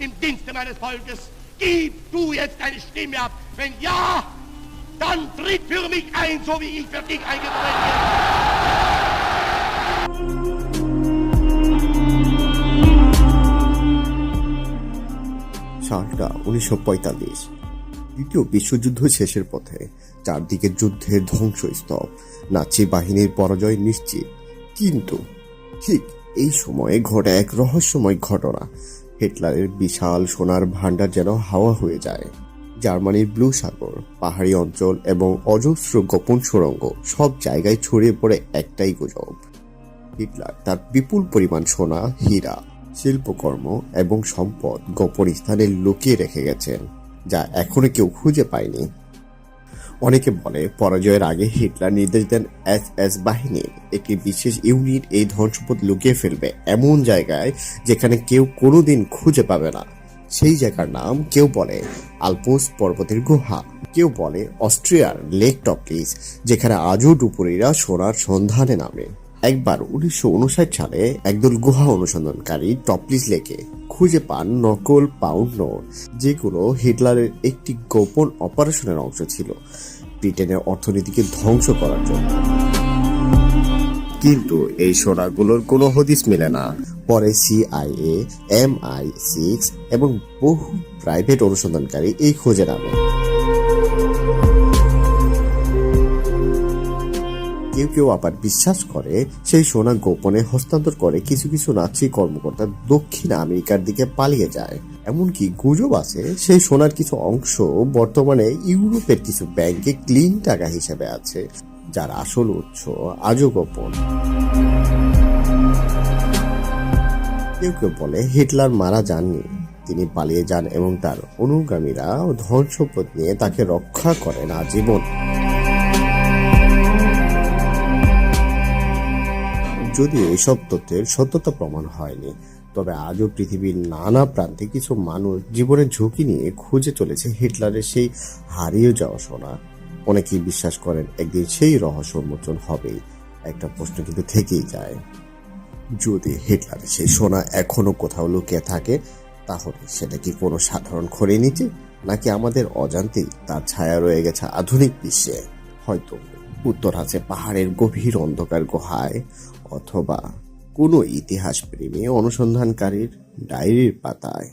im Dienste meines Volkes. Gib du jetzt deine Stimme ab. Wenn ja, dann tritt für mich ein, so wie ich für dich eingetreten bin. সালটা 1945। দ্বিতীয় বিশ্বযুদ্ধ শেষের পথে, চারদিকে যুদ্ধের ধ্বংসস্তূপ, নাৎসি বাহিনীর পরাজয় নিশ্চিত। কিন্তু ঠিক এই সময়ে ঘটে এক রহস্যময় ঘটনা। হিটলারের বিশাল সোনার ভান্ডার যেন হাওয়া হয়ে যায়। জার্মানির ব্লু সাগর, পাহাড়ি অঞ্চল এবং অজস্র গোপন সুড়ঙ্গ, সব জায়গায় ছড়িয়ে পড়ে একটাই গুজব। হিটলার তার বিপুল পরিমাণ সোনা, হীরা, শিল্পকর্ম এবং সম্পদ গোপন স্থানে লুকিয়ে রেখে গেছেন, যা এখনো কেউ খুঁজে পায়নি। অনেকে বলে পরাজয়ের আগে হিটলার নির্দেশ দেন এসএস বাহিনীর একটি বিশেষ ইউনিট এই ধনসম্পদ লুকিয়ে ফেলবে এমন জায়গায় যেখানে কেউ কোনোদিন খুঁজে পাবে না। সেই জায়গার নাম কেউ বলে আলপস পর্বতের গুহা, কেউ বলে অস্ট্রিয়ার লেক টপলিস, যেখানে আজও ডুপুরিরা সোনার সন্ধানে নামে। একবার 1959 সালে একদল গুহা অনুসন্ধানকারী টপলিস লেকে খুঁজে পান নকল পাউন্ড নোট, যেগুলো হিটলারের একটি গোপন অপারেশনের অংশ ছিল, ব্রিটেনের অর্থনীতিকে ধ্বংস করার জন্য। কিন্তু এই সোনাগুলোর কোনো হদিস মেলে না। পরে CIA, MI6 এবং বহু প্রাইভেট অনুসন্ধানকারী এই খোঁজে নামে। কেউ কেউ আবার বিশ্বাস করে সেই সোনা গোপনে হস্তান্তর করে কিছু কিছু নাৎসি কর্মকর্তা দক্ষিণ আমেরিকার দিকে পালিয়ে যায়। এমনকি গুজব আছে সেই সোনার কিছু অংশ বর্তমানে ইউরোপের কিছু ব্যাংকে ক্লিন টাকা হিসেবে আছে, যার আসল উৎস আজও গোপন। কেউ কেউ বলে হিটলার মারা যাননি, তিনি পালিয়ে যান এবং তার অনুগামীরা ধন সম্পদ নিয়ে তাকে রক্ষা করেন আজীবন। যদিও এইসব তথ্যের সত্যতা প্রমাণ হয়নি, তবে আজও পৃথিবীর নানা প্রান্তে কিছু মানুষ জীবনের ঝুঁকি নিয়ে খুঁজে চলেছে হিটলারের সেই হারিয়ে যাওয়া সোনা। অনেকেই বিশ্বাস করেন একদিন সেই রহস্য উন্মোচন হবেই। একটা প্রশ্ন কিন্তু থেকেই যায়, যদি হিটলারের সেই সোনা এখনো কোথাও লুকিয়ে থাকে, তাহলে সেটা কি কোনো সাধারণ খড়ির নিচে, নাকি আমাদের অজান্তেই তার ছায়া রয়ে গেছে আধুনিক বিশ্বে? হয়তো উত্তর আছে পাহাড়ের গভীর অন্ধকার গুহায়, অথবা কোনো ইতিহাস প্রেমী অনুসন্ধানকারীর ডায়েরির পাতায়।